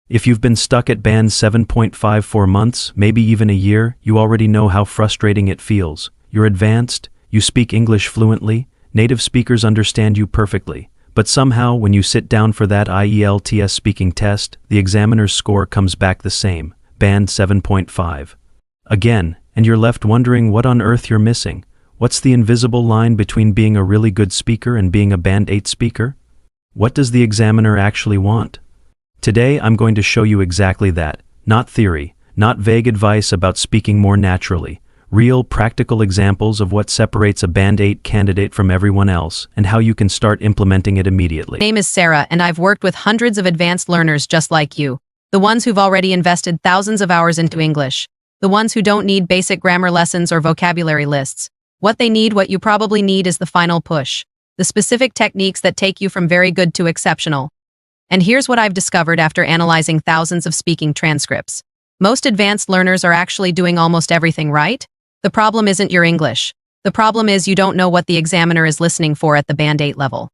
If you've been stuck at band 7.5 for months, maybe even a year, you already know how frustrating it feels. You're advanced, you speak English fluently, native speakers understand you perfectly. But somehow, when you sit down for that IELTS speaking test, the examiner's score comes back the same, band 7.5. Again, and you're left wondering what on earth you're missing. What's the invisible line between being a really good speaker and being a band 8 speaker? What does the examiner actually want? Today I'm going to show you exactly that. Not theory, not vague advice about speaking more naturally. Real, practical examples of what separates a band 8 candidate from everyone else and how you can start implementing it immediately. My name is Sarah, and I've worked with hundreds of advanced learners just like you. The ones who've already invested thousands of hours into English. The ones who don't need basic grammar lessons or vocabulary lists. What they need, what you probably need, is the final push. The specific techniques that take you from very good to exceptional. And here's what I've discovered after analyzing thousands of speaking transcripts. Most advanced learners are actually doing almost everything right. The problem isn't your English. The problem is you don't know what the examiner is listening for at the band 8 level.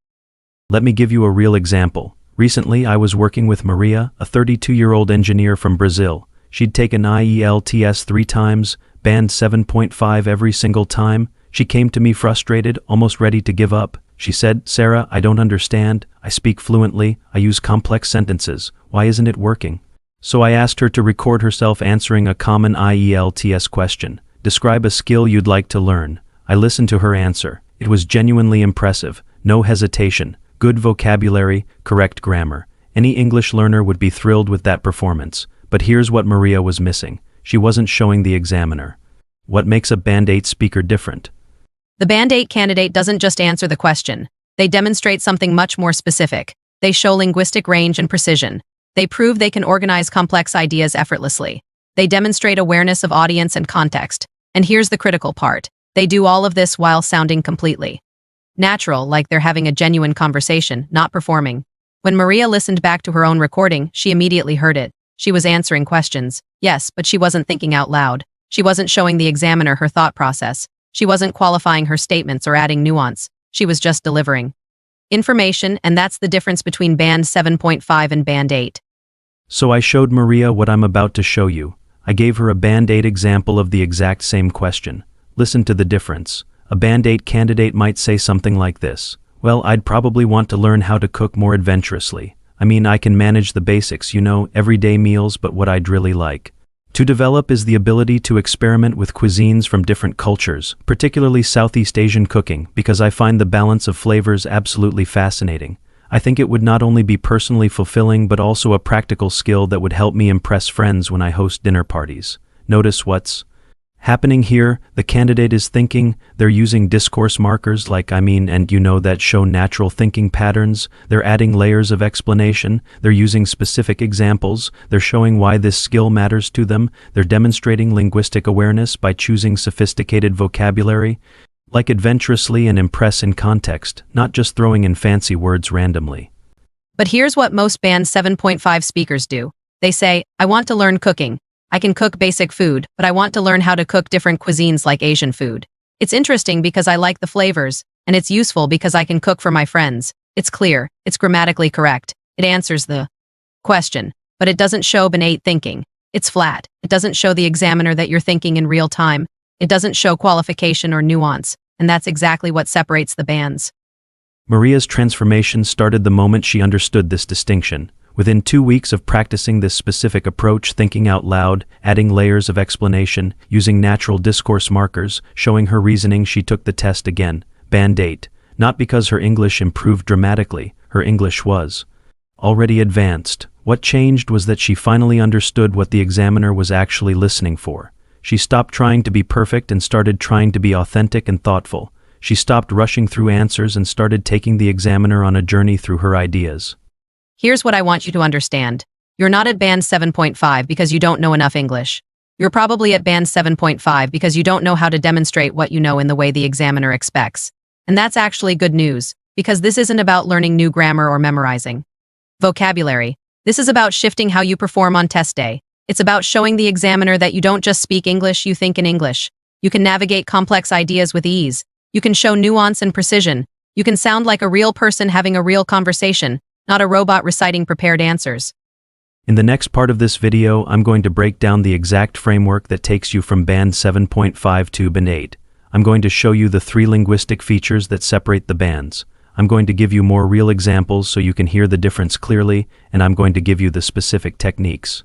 Let me give you a real example. Recently, I was working with Maria, a 32-year-old engineer from Brazil. She'd taken IELTS 3 times, band 7.5 every single time. She came to me frustrated, almost ready to give up. She said, "Sarah, I don't understand. I speak fluently. I use complex sentences. Why isn't it working?" So I asked her to record herself answering a common IELTS question. Describe a skill you'd like to learn. I listened to her answer. It was genuinely impressive. No hesitation. Good vocabulary, correct grammar. Any English learner would be thrilled with that performance. But here's what Maria was missing. She wasn't showing the examiner. What makes a band 8 speaker different? The band 8 candidate doesn't just answer the question. They demonstrate something much more specific. They show linguistic range and precision. They prove they can organize complex ideas effortlessly. They demonstrate awareness of audience and context. And here's the critical part. They do all of this while sounding completely natural, like they're having a genuine conversation, not performing. When Maria listened back to her own recording, she immediately heard it. She was answering questions, yes, but she wasn't thinking out loud. She wasn't showing the examiner her thought process. She wasn't qualifying her statements or adding nuance. She was just delivering information, and that's the difference between band 7.5 and band 8. So I showed Maria what I'm about to show you. I gave her a band 8 example of the exact same question. Listen to the difference. A band 8 candidate might say something like this. Well, I'd probably want to learn how to cook more adventurously. I mean, I can manage the basics, everyday meals, but what I'd really like to develop is the ability to experiment with cuisines from different cultures, particularly Southeast Asian cooking, because I find the balance of flavors absolutely fascinating. I think it would not only be personally fulfilling, but also a practical skill that would help me impress friends when I host dinner parties. Notice what's happening here. The candidate is thinking. They're using discourse markers that show natural thinking patterns. They're adding layers of explanation. They're using specific examples. They're showing why this skill matters to them. They're demonstrating linguistic awareness by choosing sophisticated vocabulary, like adventurously and impress in context, not just throwing in fancy words randomly. But here's what most band 7.5 speakers do. They say, I want to learn cooking. I can cook basic food, but I want to learn how to cook different cuisines like Asian food. It's interesting because I like the flavors, and it's useful because I can cook for my friends. It's clear, it's grammatically correct. It answers the question, but it doesn't show band 8 thinking. It's flat. It doesn't show the examiner that you're thinking in real time. It doesn't show qualification or nuance, and that's exactly what separates the bands. Maria's transformation started the moment she understood this distinction. Within 2 weeks of practicing this specific approach, thinking out loud, adding layers of explanation, using natural discourse markers, showing her reasoning, she took the test again, band 8. Not because her English improved dramatically, her English was already advanced. What changed was that she finally understood what the examiner was actually listening for. She stopped trying to be perfect and started trying to be authentic and thoughtful. She stopped rushing through answers and started taking the examiner on a journey through her ideas. Here's what I want you to understand. You're not at band 7.5 because you don't know enough English. You're probably at band 7.5 because you don't know how to demonstrate what you know in the way the examiner expects. And that's actually good news, because this isn't about learning new grammar or memorizing vocabulary. This is about shifting how you perform on test day. It's about showing the examiner that you don't just speak English, you think in English. You can navigate complex ideas with ease. You can show nuance and precision. You can sound like a real person having a real conversation, not a robot reciting prepared answers. In the next part of this video, I'm going to break down the exact framework that takes you from Band 7.5 to Band 8. I'm going to show you the 3 linguistic features that separate the bands. I'm going to give you more real examples so you can hear the difference clearly, and I'm going to give you the specific techniques.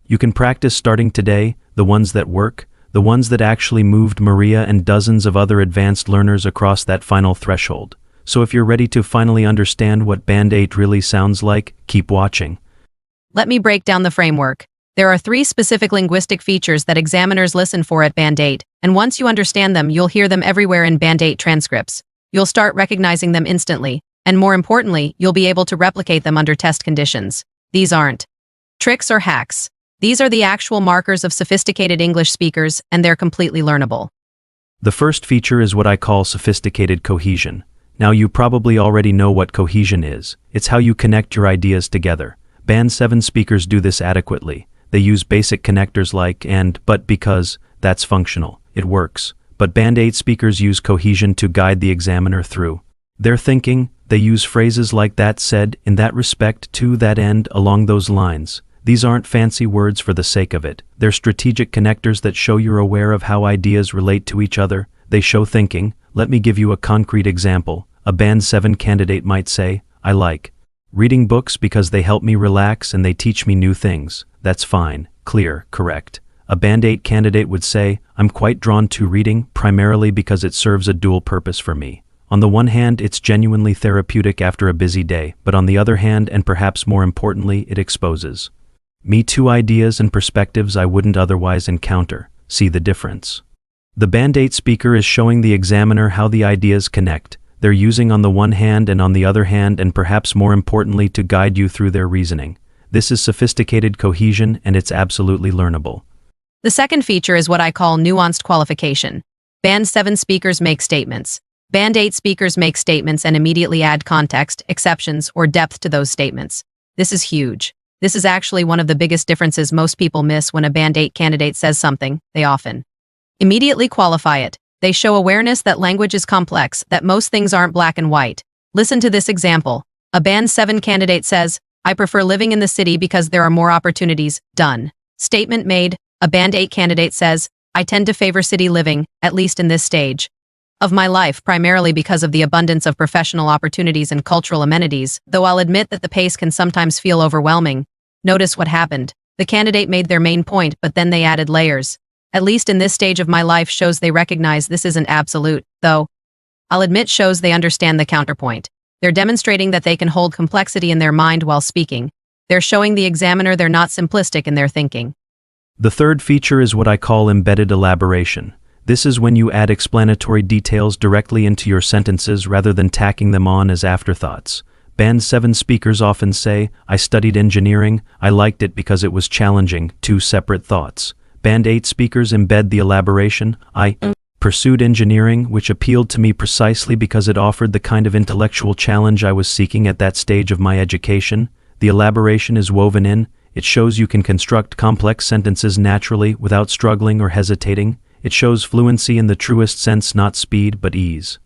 You can practice starting today, the ones that work, the ones that actually moved Maria and dozens of other advanced learners across that final threshold. So if you're ready to finally understand what Band 8 really sounds like, keep watching. Let me break down the framework. There are 3 specific linguistic features that examiners listen for at Band 8, and once you understand them, you'll hear them everywhere in Band 8 transcripts. You'll start recognizing them instantly, and more importantly, you'll be able to replicate them under test conditions. These aren't tricks or hacks. These are the actual markers of sophisticated English speakers, and they're completely learnable. The first feature is what I call sophisticated cohesion. Now you probably already know what cohesion is. It's how you connect your ideas together. Band 7 speakers do this adequately. They use basic connectors like and, but, because. That's functional. It works. But Band 8 speakers use cohesion to guide the examiner through their thinking. They use phrases like that said, in that respect, to that end, along those lines. These aren't fancy words for the sake of it. They're strategic connectors that show you're aware of how ideas relate to each other. They show thinking. Let me give you a concrete example. A Band 7 candidate might say, I like reading books because they help me relax and they teach me new things. That's fine, clear, correct. A Band 8 candidate would say, I'm quite drawn to reading, primarily because it serves a dual purpose for me. On the one hand, it's genuinely therapeutic after a busy day, but on the other hand, and perhaps more importantly, it exposes me to ideas and perspectives I wouldn't otherwise encounter. See the difference? The Band 8 speaker is showing the examiner how the ideas connect. They're using on the one hand and on the other hand, and perhaps more importantly, to guide you through their reasoning. This is sophisticated cohesion, and it's absolutely learnable. The second feature is what I call nuanced qualification. Band 7 speakers make statements. Band 8 speakers make statements and immediately add context, exceptions, or depth to those statements. This is huge. This is actually one of the biggest differences most people miss when a Band 8 candidate says something. They often immediately qualify it. They show awareness that language is complex, that most things aren't black and white. Listen to this example. A Band 7 candidate says, I prefer living in the city because there are more opportunities. Done. Statement made. A Band 8 candidate says, I tend to favor city living, at least in this stage of my life, primarily because of the abundance of professional opportunities and cultural amenities, though I'll admit that the pace can sometimes feel overwhelming. Notice what happened. The candidate made their main point, but then they added layers. At least in this stage of my life shows they recognize this isn't absolute, though I'll admit shows they understand the counterpoint. They're demonstrating that they can hold complexity in their mind while speaking. They're showing the examiner they're not simplistic in their thinking. The third feature is what I call embedded elaboration. This is when you add explanatory details directly into your sentences rather than tacking them on as afterthoughts. Band 7 speakers often say, I studied engineering, I liked it because it was challenging, 2 separate thoughts. Band 8 speakers embed the elaboration, I pursued engineering, which appealed to me precisely because it offered the kind of intellectual challenge I was seeking at that stage of my education. The elaboration is woven in. It shows you can construct complex sentences naturally without struggling or hesitating. It shows fluency in the truest sense, not speed, but ease.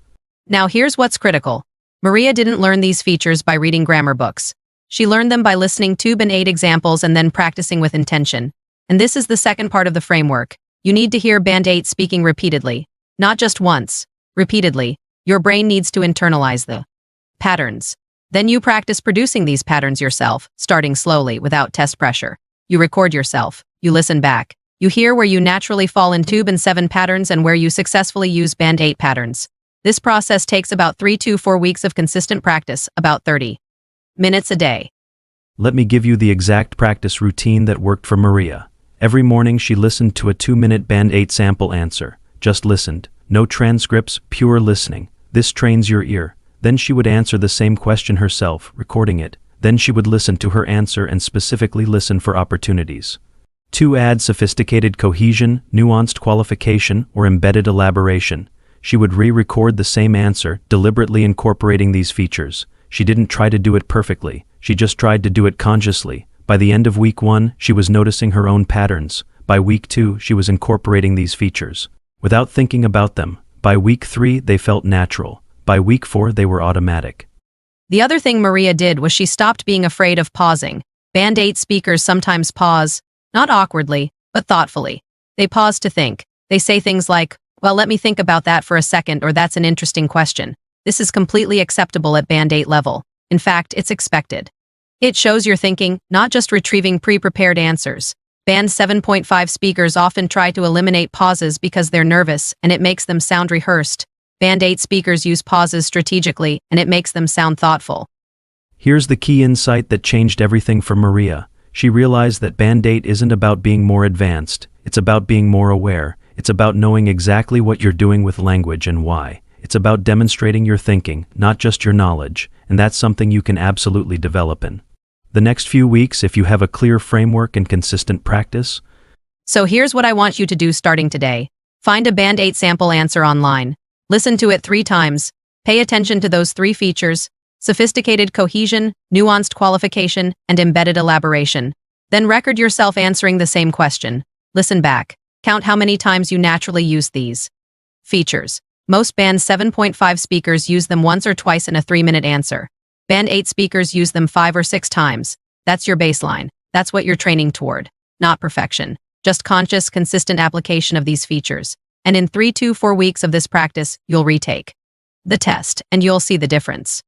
Now here's what's critical. Maria didn't learn these features by reading grammar books. She learned them by listening to Band 8 examples and then practicing with intention. And this is the second part of the framework. You need to hear Band 8 speaking repeatedly. Not just once. Repeatedly. Your brain needs to internalize the patterns. Then you practice producing these patterns yourself, starting slowly, without test pressure. You record yourself. You listen back. You hear where you naturally fall into Band 7 patterns and where you successfully use Band 8 patterns. This process takes about 3 to 4 weeks of consistent practice, about 30 minutes a day. Let me give you the exact practice routine that worked for Maria. Every morning she listened to a 2-minute Band 8 sample answer. Just listened. No transcripts, pure listening. This trains your ear. Then she would answer the same question herself, recording it. Then she would listen to her answer and specifically listen for opportunities to add sophisticated cohesion, nuanced qualification, or embedded elaboration. She would re-record the same answer, deliberately incorporating these features. She didn't try to do it perfectly. She just tried to do it consciously. By the end of week 1, she was noticing her own patterns. By week 2, she was incorporating these features without thinking about them. By week 3, they felt natural. By week 4, they were automatic. The other thing Maria did was she stopped being afraid of pausing. Band 8 speakers sometimes pause, not awkwardly, but thoughtfully. They pause to think. They say things like, well, let me think about that for a second, or that's an interesting question. This is completely acceptable at Band 8 level. In fact, it's expected. It shows you're thinking, not just retrieving pre-prepared answers. Band 7.5 speakers often try to eliminate pauses because they're nervous, and it makes them sound rehearsed. Band 8 speakers use pauses strategically, and it makes them sound thoughtful. Here's the key insight that changed everything for Maria. She realized that Band 8 isn't about being more advanced, it's about being more aware. It's about knowing exactly what you're doing with language and why. It's about demonstrating your thinking, not just your knowledge, and that's something you can absolutely develop in the next few weeks if you have a clear framework and consistent practice. So here's what I want you to do starting today. Find a Band 8 sample answer online. Listen to it 3 times. Pay attention to those 3 features: sophisticated cohesion, nuanced qualification, and embedded elaboration. Then record yourself answering the same question. Listen back. Count how many times you naturally use these features. Most Band 7.5 speakers use them once or twice in a 3-minute answer. Band 8 speakers use them 5 or 6 times. That's your baseline. That's what you're training toward. Not perfection. Just conscious, consistent application of these features. And in 3 to 4 weeks of this practice, you'll retake the test, and you'll see the difference.